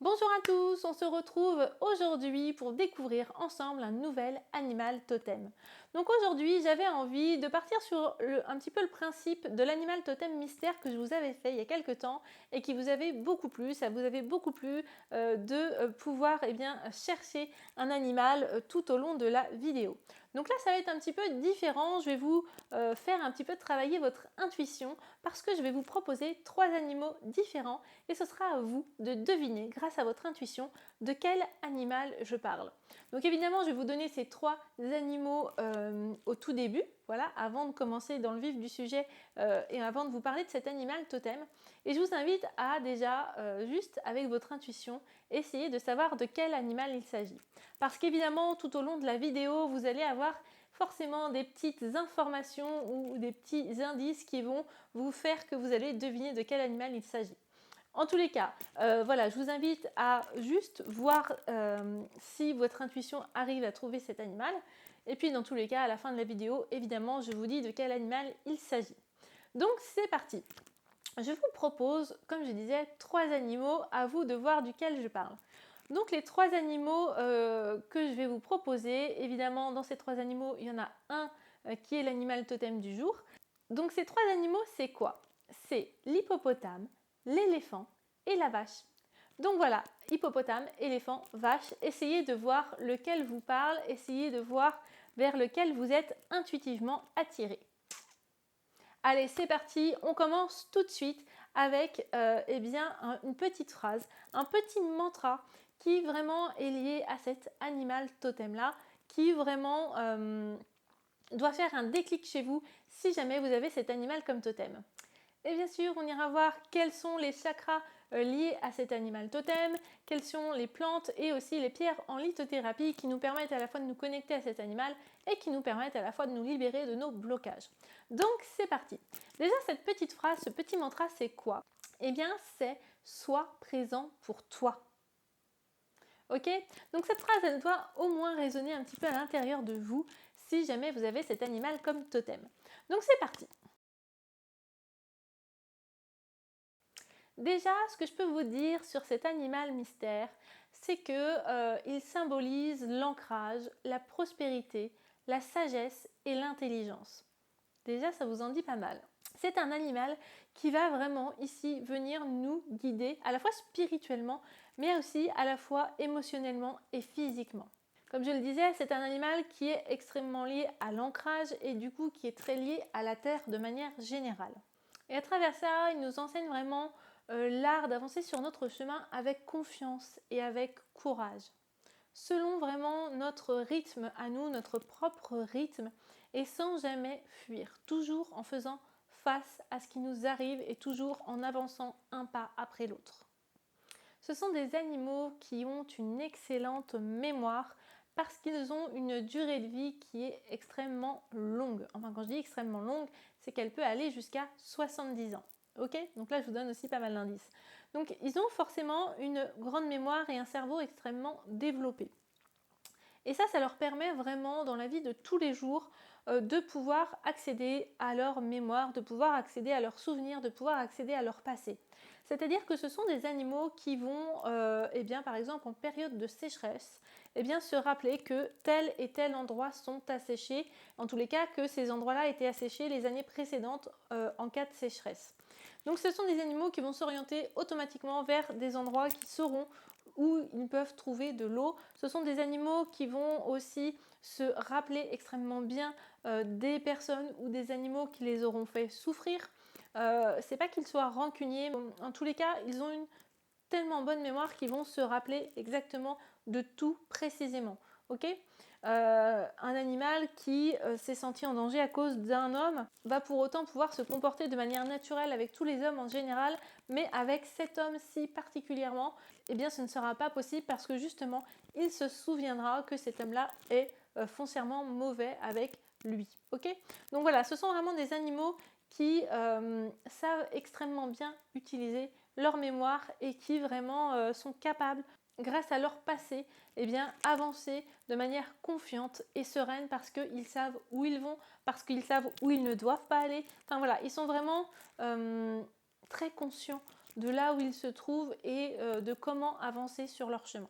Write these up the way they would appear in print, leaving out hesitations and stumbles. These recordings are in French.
Bonjour à tous, on se retrouve aujourd'hui pour découvrir ensemble un nouvel animal totem. Donc aujourd'hui j'avais envie de partir sur un petit peu le principe de l'animal totem mystère que je vous avais fait il y a quelques temps et qui vous avait beaucoup plu. Ça vous avait beaucoup plu de pouvoir chercher un animal tout au long de la vidéo. Donc là ça va être un petit peu différent, je vais vous faire un petit peu travailler votre intuition parce que je vais vous proposer 3 animaux différents et ce sera à vous de deviner, grâce à votre intuition, de quel animal je parle. Donc évidemment, je vais vous donner ces 3 animaux au tout début, voilà, avant de commencer dans le vif du sujet et avant de vous parler de cet animal totem. Et je vous invite à déjà, juste avec votre intuition, essayer de savoir de quel animal il s'agit. Parce qu'évidemment, tout au long de la vidéo, vous allez avoir forcément des petites informations ou des petits indices qui vont vous faire que vous allez deviner de quel animal il s'agit. En tous les cas, voilà, je vous invite à juste voir si votre intuition arrive à trouver cet animal. Et puis dans tous les cas, à la fin de la vidéo, évidemment, je vous dis de quel animal il s'agit. Donc c'est parti. Je vous propose, comme je disais, 3 animaux, à vous de voir duquel je parle. Donc les 3 animaux que je vais vous proposer, évidemment dans ces 3 animaux, il y en a un qui est l'animal totem du jour. Donc ces 3 animaux, c'est quoi? C'est l'hippopotame, l'éléphant et la vache. Donc voilà, hippopotame, éléphant, vache, essayez de voir lequel vous parle, essayez de voir vers lequel vous êtes intuitivement attiré. Allez, c'est parti, on commence tout de suite avec une petite phrase, un petit mantra qui vraiment est lié à cet animal totem-là, qui vraiment doit faire un déclic chez vous si jamais vous avez cet animal comme totem. Et bien sûr, on ira voir quels sont les chakras liés à cet animal totem, quelles sont les plantes et aussi les pierres en lithothérapie qui nous permettent à la fois de nous connecter à cet animal et qui nous permettent à la fois de nous libérer de nos blocages. Donc c'est parti. Déjà cette petite phrase, ce petit mantra, c'est quoi? Eh bien c'est « sois présent pour toi ». Ok? Donc cette phrase, elle doit au moins résonner un petit peu à l'intérieur de vous si jamais vous avez cet animal comme totem. Donc c'est parti. Déjà, ce que je peux vous dire sur cet animal mystère, c'est qu'il symbolise l'ancrage, la prospérité, la sagesse et l'intelligence. Déjà, ça vous en dit pas mal. C'est un animal qui va vraiment ici venir nous guider à la fois spirituellement, mais aussi à la fois émotionnellement et physiquement. Comme je le disais, c'est un animal qui est extrêmement lié à l'ancrage et du coup qui est très lié à la terre de manière générale. Et à travers ça, il nous enseigne vraiment l'art d'avancer sur notre chemin avec confiance et avec courage, selon vraiment notre rythme à nous, notre propre rythme, et sans jamais fuir, toujours en faisant face à ce qui nous arrive et toujours en avançant un pas après l'autre. Ce sont des animaux qui ont une excellente mémoire parce qu'ils ont une durée de vie qui est extrêmement longue. Enfin, quand je dis extrêmement longue, c'est qu'elle peut aller jusqu'à 70 ans. Ok? Donc là, je vous donne aussi pas mal d'indices. Donc, ils ont forcément une grande mémoire et un cerveau extrêmement développé. Et ça leur permet vraiment dans la vie de tous les jours de pouvoir accéder à leur mémoire, de pouvoir accéder à leurs souvenirs, de pouvoir accéder à leur passé. C'est-à-dire que ce sont des animaux qui vont, par exemple en période de sécheresse, se rappeler que tel et tel endroit sont asséchés, en tous les cas que ces endroits-là étaient asséchés les années précédentes en cas de sécheresse. Donc ce sont des animaux qui vont s'orienter automatiquement vers des endroits qui seront où ils peuvent trouver de l'eau. Ce sont des animaux qui vont aussi se rappeler extrêmement bien des personnes ou des animaux qui les auront fait souffrir. C'est pas qu'ils soient rancuniers, en tous les cas, ils ont une tellement bonne mémoire qu'ils vont se rappeler exactement de tout précisément. Ok? Un animal qui s'est senti en danger à cause d'un homme va pour autant pouvoir se comporter de manière naturelle avec tous les hommes en général, mais avec cet homme-ci particulièrement, eh bien ce ne sera pas possible parce que justement, il se souviendra que cet homme-là est foncièrement mauvais avec lui. Ok? Donc voilà, ce sont vraiment des animaux qui savent extrêmement bien utiliser leur mémoire et qui vraiment sont capables, grâce à leur passé, avancer de manière confiante et sereine parce qu'ils savent où ils vont, parce qu'ils savent où ils ne doivent pas aller. Enfin voilà, ils sont vraiment très conscients de là où ils se trouvent et de comment avancer sur leur chemin.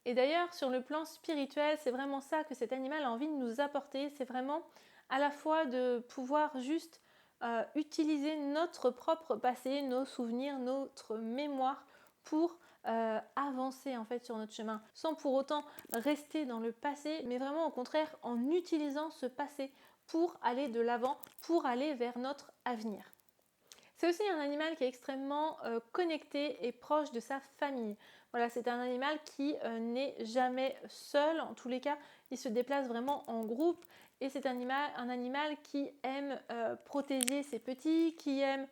Et d'ailleurs, sur le plan spirituel, c'est vraiment ça que cet animal a envie de nous apporter. C'est vraiment à la fois de pouvoir juste utiliser notre propre passé, nos souvenirs, notre mémoire pour avancer en fait sur notre chemin, sans pour autant rester dans le passé, mais vraiment au contraire en utilisant ce passé pour aller de l'avant, pour aller vers notre avenir. C'est aussi un animal qui est extrêmement connecté et proche de sa famille. Voilà, c'est un animal qui n'est jamais seul. En tous les cas, il se déplace vraiment en groupe. Et c'est un animal qui aime protéger ses petits, qui aime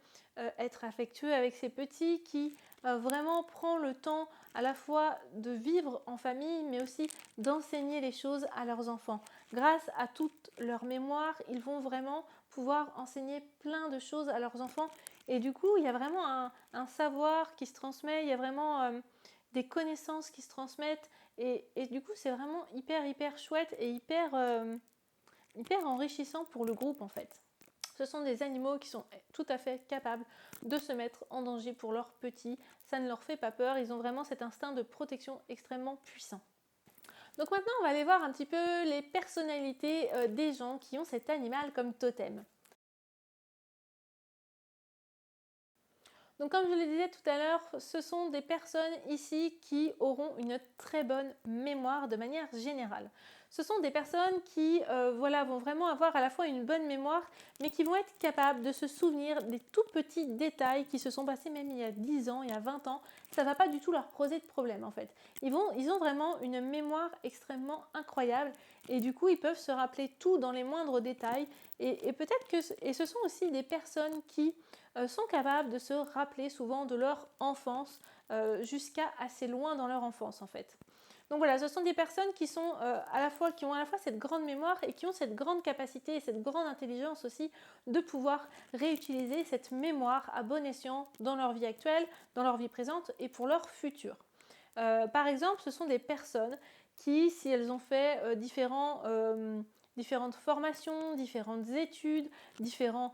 être affectueux avec ses petits, qui vraiment prend le temps à la fois de vivre en famille, mais aussi d'enseigner les choses à leurs enfants. Grâce à toute leur mémoire, ils vont vraiment pouvoir enseigner plein de choses à leurs enfants. Et du coup, il y a vraiment un savoir qui se transmet, il y a vraiment des connaissances qui se transmettent. Et du coup, c'est vraiment hyper chouette et hyper enrichissant pour le groupe en fait. Ce sont des animaux qui sont tout à fait capables de se mettre en danger pour leurs petits. Ça ne leur fait pas peur, ils ont vraiment cet instinct de protection extrêmement puissant. Donc maintenant, on va aller voir un petit peu les personnalités des gens qui ont cet animal comme totem. Donc comme je le disais tout à l'heure, ce sont des personnes ici qui auront une très bonne mémoire de manière générale. Ce sont des personnes qui vont vraiment avoir à la fois une bonne mémoire, mais qui vont être capables de se souvenir des tout petits détails qui se sont passés même il y a 10 ans, il y a 20 ans. Ça ne va pas du tout leur poser de problème en fait. Ils ont vraiment une mémoire extrêmement incroyable et du coup ils peuvent se rappeler tout dans les moindres détails. Et peut-être que ce sont aussi des personnes qui sont capables de se rappeler souvent de leur enfance jusqu'à assez loin dans leur enfance en fait. Donc voilà, ce sont des personnes qui ont à la fois cette grande mémoire et qui ont cette grande capacité et cette grande intelligence aussi de pouvoir réutiliser cette mémoire à bon escient dans leur vie actuelle, dans leur vie présente et pour leur futur. Par exemple, ce sont des personnes qui, si elles ont fait différentes formations, différentes études, différents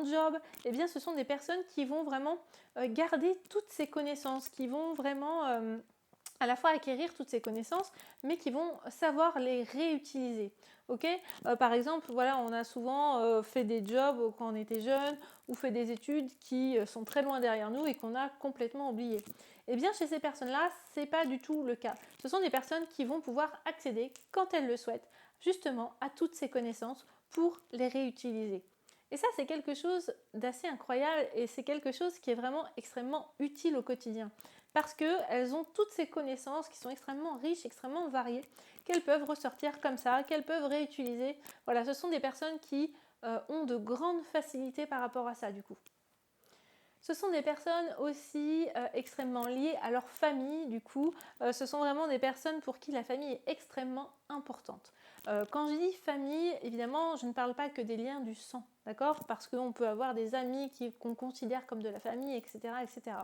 jobs, eh bien ce sont des personnes qui vont vraiment garder toutes ces connaissances, qui vont vraiment à la fois acquérir toutes ces connaissances, mais qui vont savoir les réutiliser. Okay, par exemple, voilà, on a souvent fait des jobs quand on était jeune ou fait des études qui sont très loin derrière nous et qu'on a complètement oublié. Eh bien, chez ces personnes-là, ce n'est pas du tout le cas. Ce sont des personnes qui vont pouvoir accéder, quand elles le souhaitent, justement à toutes ces connaissances pour les réutiliser. Et ça, c'est quelque chose d'assez incroyable et c'est quelque chose qui est vraiment extrêmement utile au quotidien. Parce qu'elles ont toutes ces connaissances qui sont extrêmement riches, extrêmement variées, qu'elles peuvent ressortir comme ça, qu'elles peuvent réutiliser. Voilà, ce sont des personnes qui ont de grandes facilités par rapport à ça du coup. Ce sont des personnes aussi extrêmement liées à leur famille, du coup. Ce sont vraiment des personnes pour qui la famille est extrêmement importante. Quand je dis famille, évidemment, je ne parle pas que des liens du sang, d'accord ? Parce qu'on peut avoir des amis qu'on considère comme de la famille, etc. etc.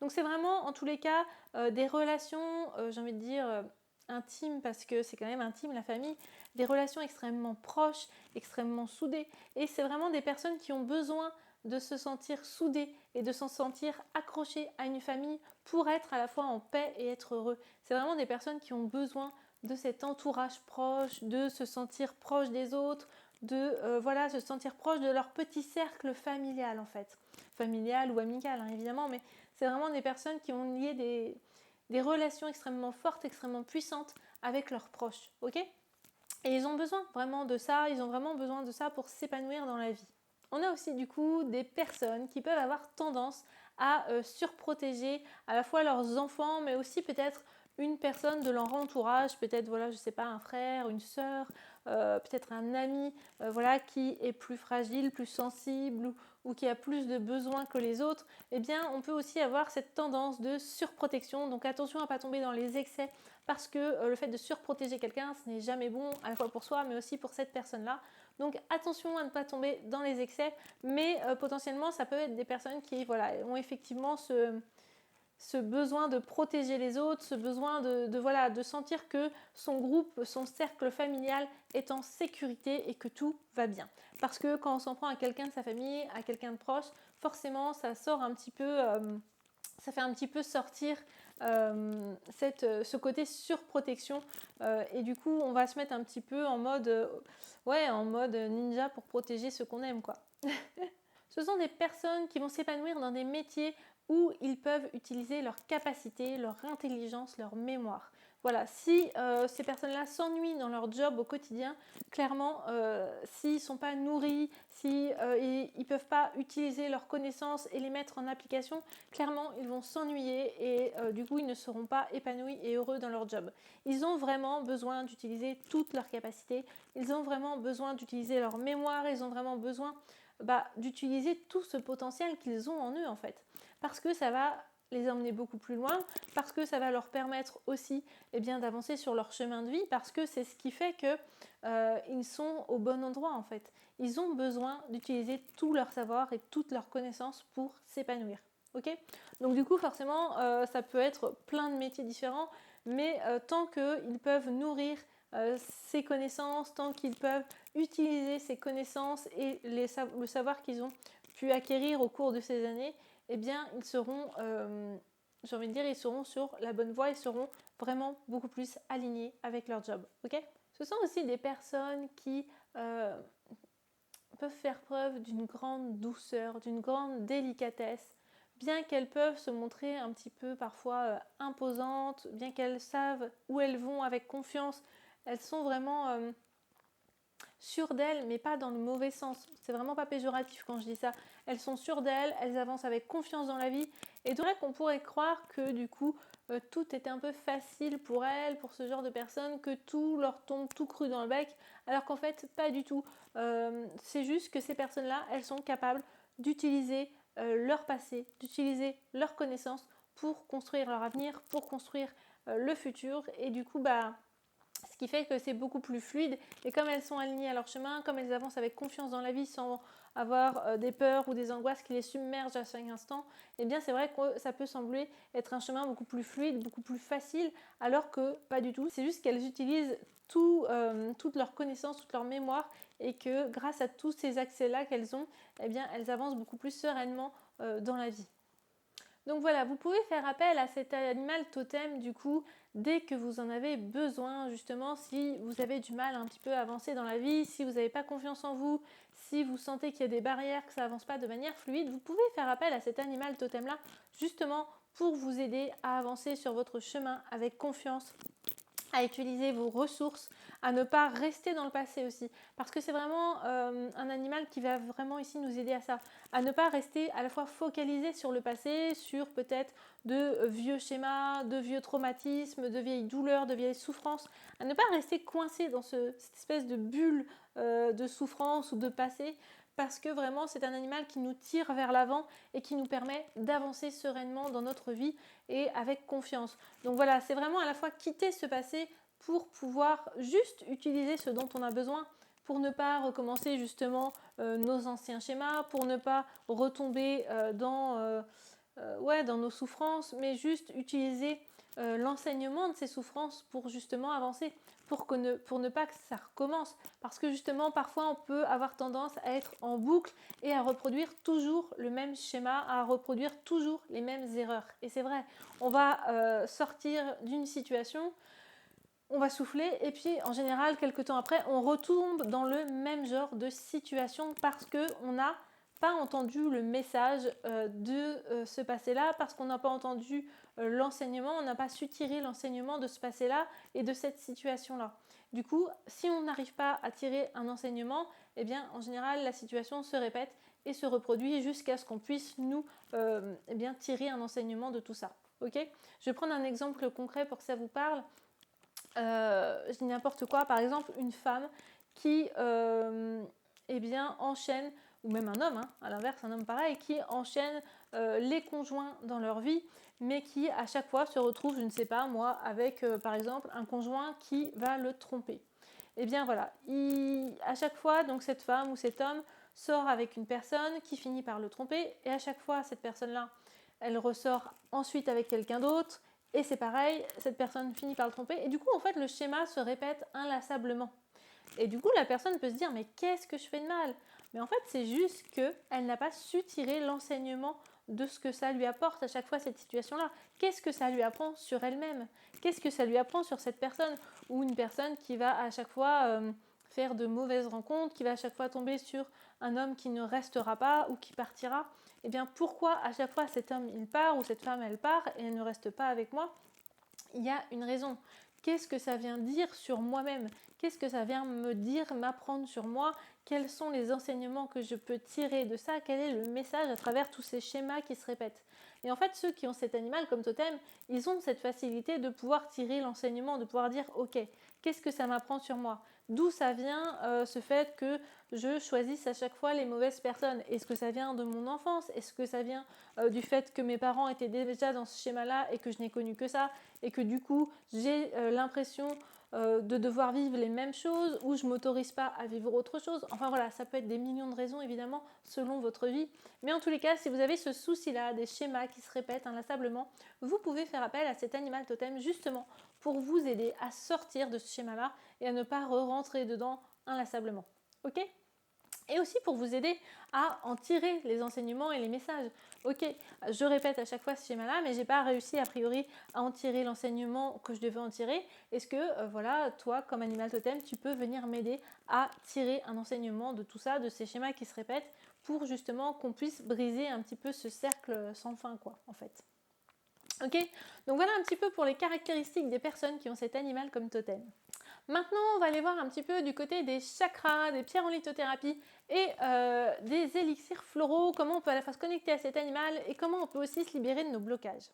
Donc c'est vraiment, en tous les cas, des relations, j'ai envie de dire, intimes, parce que c'est quand même intime la famille, des relations extrêmement proches, extrêmement soudées. Et c'est vraiment des personnes qui ont besoin de se sentir soudés et de s'en sentir accrochés à une famille pour être à la fois en paix et être heureux. C'est vraiment des personnes qui ont besoin de cet entourage proche, de se sentir proche des autres, de se sentir proche de leur petit cercle familial en fait. Familial ou amical hein, évidemment, mais c'est vraiment des personnes qui ont lié des relations extrêmement fortes, extrêmement puissantes avec leurs proches, ok ? Et ils ont besoin vraiment de ça, ils ont vraiment besoin de ça pour s'épanouir dans la vie. On a aussi du coup des personnes qui peuvent avoir tendance à surprotéger à la fois leurs enfants, mais aussi peut-être une personne de leur entourage, peut-être voilà, je sais pas, un frère, une sœur, peut-être un ami, voilà, qui est plus fragile, plus sensible ou qui a plus de besoins que les autres. Eh bien, on peut aussi avoir cette tendance de surprotection. Donc attention à ne pas tomber dans les excès parce que le fait de surprotéger quelqu'un, ce n'est jamais bon à la fois pour soi, mais aussi pour cette personne-là. Donc attention à ne pas tomber dans les excès, mais potentiellement ça peut être des personnes qui voilà, ont effectivement ce besoin de protéger les autres, ce besoin voilà, de sentir que son groupe, son cercle familial est en sécurité et que tout va bien. Parce que quand on s'en prend à quelqu'un de sa famille, à quelqu'un de proche, forcément ça sort un petit peu, ça fait un petit peu sortir ce côté surprotection et du coup on va se mettre un petit peu en mode, en mode ninja pour protéger ceux qu'on aime, quoi. Ce sont des personnes qui vont s'épanouir dans des métiers où ils peuvent utiliser leur capacité, leur intelligence, leur mémoire. Voilà, si ces personnes-là s'ennuient dans leur job au quotidien, clairement, s'ils ne sont pas nourris, si ils ne peuvent pas utiliser leurs connaissances et les mettre en application, clairement, ils vont s'ennuyer et du coup, ils ne seront pas épanouis et heureux dans leur job. Ils ont vraiment besoin d'utiliser toutes leurs capacités, ils ont vraiment besoin d'utiliser leur mémoire, ils ont vraiment besoin d'utiliser tout ce potentiel qu'ils ont en eux en fait. Parce que ça va les emmener beaucoup plus loin, parce que ça va leur permettre aussi d'avancer sur leur chemin de vie, parce que c'est ce qui fait qu'ils sont au bon endroit en fait. Ils ont besoin d'utiliser tout leur savoir et toutes leurs connaissances pour s'épanouir. Okay, donc du coup forcément ça peut être plein de métiers différents, mais tant qu'ils peuvent nourrir ces connaissances, tant qu'ils peuvent utiliser ces connaissances et le savoir qu'ils ont pu acquérir au cours de ces années, ils seront, j'ai envie de dire, ils seront sur la bonne voie, ils seront vraiment beaucoup plus alignés avec leur job. Okay, ce sont aussi des personnes qui peuvent faire preuve d'une grande douceur, d'une grande délicatesse, bien qu'elles peuvent se montrer un petit peu parfois imposantes, bien qu'elles savent où elles vont avec confiance, elles sont vraiment sûres d'elles, mais pas dans le mauvais sens. C'est vraiment pas péjoratif quand je dis ça. Elles sont sûres d'elles, elles avancent avec confiance dans la vie. Et c'est vrai qu'on pourrait croire que du coup, tout est un peu facile pour elles, pour ce genre de personnes, que tout leur tombe tout cru dans le bec, alors qu'en fait, pas du tout. C'est juste que ces personnes-là, elles sont capables d'utiliser leur passé, d'utiliser leurs connaissances pour construire leur avenir, pour construire le futur. Et du coup, ce qui fait que c'est beaucoup plus fluide et comme elles sont alignées à leur chemin, comme elles avancent avec confiance dans la vie sans avoir des peurs ou des angoisses qui les submergent à chaque instant, c'est vrai que ça peut sembler être un chemin beaucoup plus fluide, beaucoup plus facile, alors que pas du tout. C'est juste qu'elles utilisent toutes leurs connaissances, toute leur mémoire et que grâce à tous ces accès-là qu'elles ont, elles avancent beaucoup plus sereinement dans la vie. Donc voilà, vous pouvez faire appel à cet animal totem du coup dès que vous en avez besoin, justement si vous avez du mal un petit peu à avancer dans la vie, si vous n'avez pas confiance en vous, si vous sentez qu'il y a des barrières, que ça n'avance pas de manière fluide, vous pouvez faire appel à cet animal totem là justement pour vous aider à avancer sur votre chemin avec confiance, à utiliser vos ressources, à ne pas rester dans le passé aussi. Parce que c'est vraiment un animal qui va vraiment ici nous aider à ça. À ne pas rester à la fois focalisé sur le passé, sur peut-être de vieux schémas, de vieux traumatismes, de vieilles douleurs, de vieilles souffrances. À ne pas rester coincé dans cette espèce de bulle de souffrance ou de passé. Parce que vraiment c'est un animal qui nous tire vers l'avant et qui nous permet d'avancer sereinement dans notre vie et avec confiance. Donc voilà, c'est vraiment à la fois quitter ce passé pour pouvoir juste utiliser ce dont on a besoin, pour ne pas recommencer justement nos anciens schémas, pour ne pas retomber dans nos souffrances, mais juste utiliser l'enseignement de ces souffrances pour justement avancer, pour ne pas que ça recommence. Parce que justement, parfois, on peut avoir tendance à être en boucle et à reproduire toujours le même schéma, à reproduire toujours les mêmes erreurs. Et c'est vrai, on va sortir d'une situation, on va souffler et puis en général, quelques temps après, on retombe dans le même genre de situation parce qu'on n'a pas entendu le message de ce passé-là, parce qu'on n'a pas entendu l'enseignement, on n'a pas su tirer l'enseignement de ce passé-là et de cette situation-là. Du coup, si on n'arrive pas à tirer un enseignement, en général, la situation se répète et se reproduit jusqu'à ce qu'on puisse nous tirer un enseignement de tout ça. Okay, je vais prendre un exemple concret pour que ça vous parle. Je dis n'importe quoi, par exemple une femme qui enchaîne, ou même un homme, à l'inverse un homme pareil, qui enchaîne les conjoints dans leur vie, mais qui à chaque fois se retrouve, je ne sais pas moi, avec par exemple un conjoint qui va le tromper. À chaque fois donc cette femme ou cet homme sort avec une personne qui finit par le tromper et à chaque fois cette personne-là elle ressort ensuite avec quelqu'un d'autre, et c'est pareil, cette personne finit par le tromper, et du coup en fait le schéma se répète inlassablement. Et du coup la personne peut se dire mais qu'est-ce que je fais de mal? Mais en fait c'est juste qu'elle n'a pas su tirer l'enseignement de ce que ça lui apporte à chaque fois cette situation-là. Qu'est-ce que ça lui apprend sur elle-même? Qu'est-ce que ça lui apprend sur cette personne? Ou une personne qui va à chaque fois faire de mauvaises rencontres, qui va à chaque fois tomber sur un homme qui ne restera pas ou qui partira. Eh bien pourquoi à chaque fois cet homme il part ou cette femme elle part et elle ne reste pas avec moi? Il y a une raison. Qu'est-ce que ça vient dire sur moi-même? Qu'est-ce que ça vient me dire, m'apprendre sur moi? Quels sont les enseignements que je peux tirer de ça? Quel est le message à travers tous ces schémas qui se répètent? Et en fait, ceux qui ont cet animal comme totem, ils ont cette facilité de pouvoir tirer l'enseignement, de pouvoir dire ok, qu'est-ce que ça m'apprend sur moi? D'où ça vient ce fait que je choisisse à chaque fois les mauvaises personnes? Est-ce que ça vient de mon enfance? Est-ce que ça vient du fait que mes parents étaient déjà dans ce schéma-là et que je n'ai connu que ça? Et que du coup, j'ai l'impression de devoir vivre les mêmes choses ou je ne m'autorise pas à vivre autre chose. Enfin voilà, ça peut être des millions de raisons évidemment selon votre vie. Mais en tous les cas, si vous avez ce souci-là, des schémas qui se répètent inlassablement, vous pouvez faire appel à cet animal totem justement pour vous aider à sortir de ce schéma-là et à ne pas re-rentrer dedans inlassablement. Ok ? Et aussi pour vous aider à en tirer les enseignements et les messages. Ok, je répète à chaque fois ce schéma-là, mais je n'ai pas réussi a priori à en tirer l'enseignement que je devais en tirer. Est-ce que, voilà, toi, comme animal totem, tu peux venir m'aider à tirer un enseignement de tout ça, de ces schémas qui se répètent, pour justement qu'on puisse briser un petit peu ce cercle sans fin, quoi, en fait. Ok, donc voilà un petit peu pour les caractéristiques des personnes qui ont cet animal comme totem. Maintenant, on va aller voir un petit peu du côté des chakras, des pierres en lithothérapie et des élixirs floraux, comment on peut à la fois se connecter à cet animal et comment on peut aussi se libérer de nos blocages.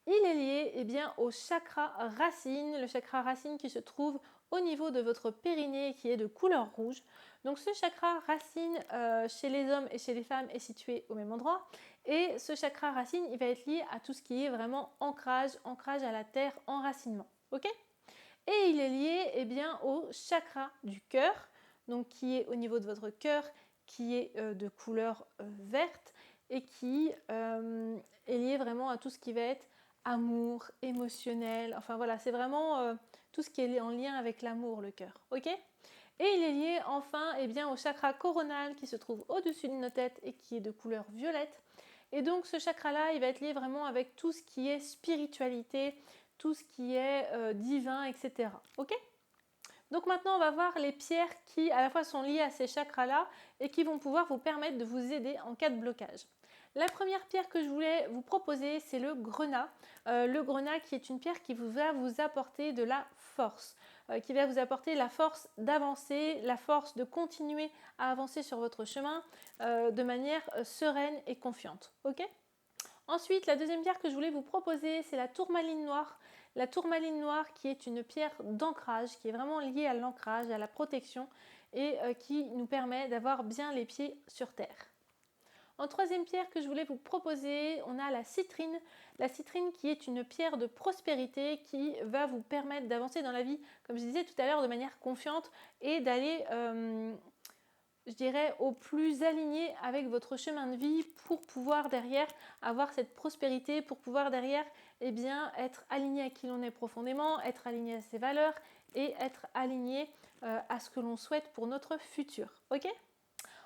Il est lié bien, au chakra racine, le chakra racine qui se trouve au niveau de votre périnée qui est de couleur rouge. Donc ce chakra racine chez les hommes et chez les femmes est situé au même endroit. Et ce chakra racine, il va être lié à tout ce qui est vraiment ancrage, ancrage à la terre, enracinement. Ok ? Et il est lié bien, au chakra du cœur, donc qui est au niveau de votre cœur, qui est de couleur verte et qui est lié vraiment à tout ce qui va être amour, émotionnel, enfin voilà, c'est vraiment tout ce qui est en lien avec l'amour, le cœur, ok? Et il est lié enfin bien, au chakra coronal qui se trouve au-dessus de nos têtes et qui est de couleur violette. Et donc ce chakra-là, il va être lié vraiment avec tout ce qui est spiritualité, tout ce qui est divin, etc. Ok ? Donc maintenant, on va voir les pierres qui à la fois sont liées à ces chakras-là et qui vont pouvoir vous permettre de vous aider en cas de blocage. La première pierre que je voulais vous proposer, c'est le grenat. Le grenat qui est une pierre qui va vous apporter de la force, qui va vous apporter la force d'avancer, la force de continuer à avancer sur votre chemin de manière sereine et confiante. Ok ? Ensuite, la deuxième pierre que je voulais vous proposer, c'est la tourmaline noire. La tourmaline noire qui est une pierre d'ancrage, qui est vraiment liée à l'ancrage, à la protection et qui nous permet d'avoir bien les pieds sur terre. En troisième pierre que je voulais vous proposer, on a la citrine. La citrine qui est une pierre de prospérité qui va vous permettre d'avancer dans la vie, comme je disais tout à l'heure, de manière confiante et d'aller, je dirais, au plus aligné avec votre chemin de vie pour pouvoir derrière avoir cette prospérité, pour pouvoir derrière être aligné à qui l'on est profondément, être aligné à ses valeurs et être aligné à ce que l'on souhaite pour notre futur. Ok ?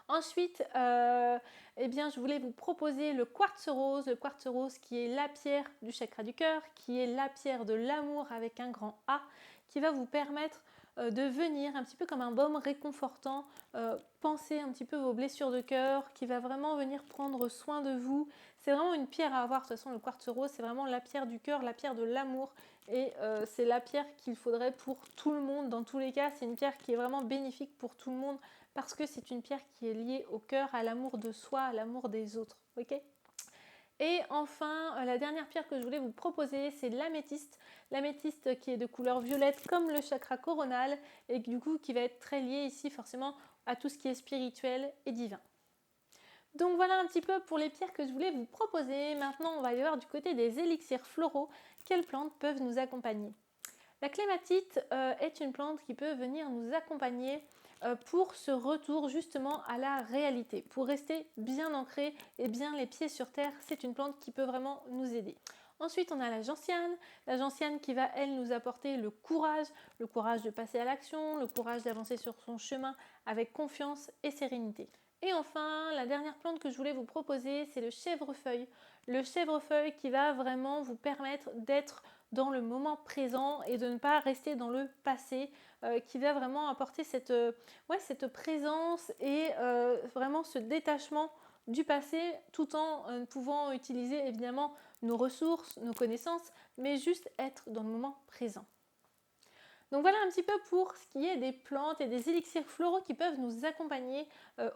Ensuite, je voulais vous proposer le quartz rose qui est la pierre du chakra du cœur, qui est la pierre de l'amour avec un grand A, qui va vous permettre de venir un petit peu comme un baume réconfortant, penser un petit peu vos blessures de cœur, qui va vraiment venir prendre soin de vous. C'est vraiment une pierre à avoir, de toute façon le quartz rose c'est vraiment la pierre du cœur, la pierre de l'amour et c'est la pierre qu'il faudrait pour tout le monde dans tous les cas, c'est une pierre qui est vraiment bénéfique pour tout le monde parce que c'est une pierre qui est liée au cœur, à l'amour de soi, à l'amour des autres. Ok ? Et enfin, la dernière pierre que je voulais vous proposer, c'est l'améthyste. L'améthyste qui est de couleur violette comme le chakra coronal et du coup qui va être très lié ici forcément à tout ce qui est spirituel et divin. Donc voilà un petit peu pour les pierres que je voulais vous proposer. Maintenant, on va y voir du côté des élixirs floraux, quelles plantes peuvent nous accompagner. La clématite est une plante qui peut venir nous accompagner pour ce retour justement à la réalité, pour rester bien ancré et bien les pieds sur terre. C'est une plante qui peut vraiment nous aider. Ensuite, on a la gentiane qui va, elle, nous apporter le courage de passer à l'action, le courage d'avancer sur son chemin avec confiance et sérénité. Et enfin, la dernière plante que je voulais vous proposer, c'est le chèvrefeuille. Le chèvrefeuille qui va vraiment vous permettre d'être dans le moment présent et de ne pas rester dans le passé, qui va vraiment apporter cette présence et vraiment ce détachement du passé tout en pouvant utiliser évidemment nos ressources, nos connaissances, mais juste être dans le moment présent. Donc voilà un petit peu pour ce qui est des plantes et des élixirs floraux qui peuvent nous accompagner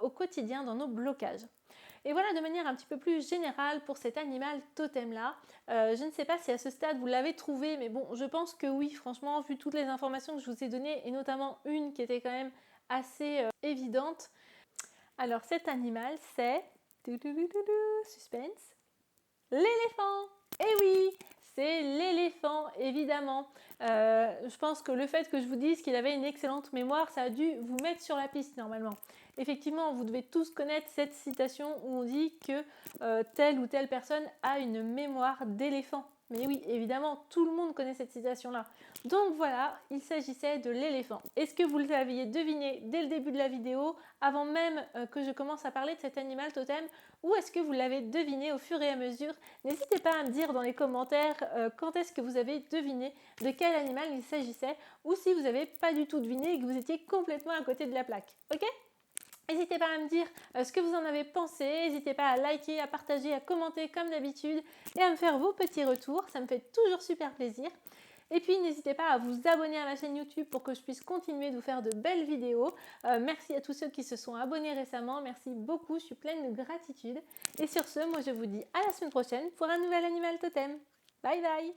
au quotidien dans nos blocages. Et voilà de manière un petit peu plus générale pour cet animal totem là. Je ne sais pas si à ce stade vous l'avez trouvé, mais bon, je pense que oui, franchement, vu toutes les informations que je vous ai données, et notamment une qui était quand même assez évidente. Alors cet animal, c'est... suspense. L'éléphant! Eh oui, c'est l'éléphant, évidemment. Je pense que le fait que je vous dise qu'il avait une excellente mémoire, ça a dû vous mettre sur la piste normalement. Effectivement, vous devez tous connaître cette citation où on dit que telle ou telle personne a une mémoire d'éléphant. Mais oui, évidemment, tout le monde connaît cette citation-là. Donc voilà, il s'agissait de l'éléphant. Est-ce que vous l'aviez deviné dès le début de la vidéo, avant même que je commence à parler de cet animal totem, ou est-ce que vous l'avez deviné au fur et à mesure? N'hésitez pas à me dire dans les commentaires quand est-ce que vous avez deviné de quel animal il s'agissait, ou si vous n'avez pas du tout deviné et que vous étiez complètement à côté de la plaque. Ok? N'hésitez pas à me dire ce que vous en avez pensé, n'hésitez pas à liker, à partager, à commenter comme d'habitude et à me faire vos petits retours, ça me fait toujours super plaisir. Et puis n'hésitez pas à vous abonner à ma chaîne YouTube pour que je puisse continuer de vous faire de belles vidéos. Merci à tous ceux qui se sont abonnés récemment, merci beaucoup, je suis pleine de gratitude. Et sur ce, moi je vous dis à la semaine prochaine pour un nouvel animal totem. Bye bye!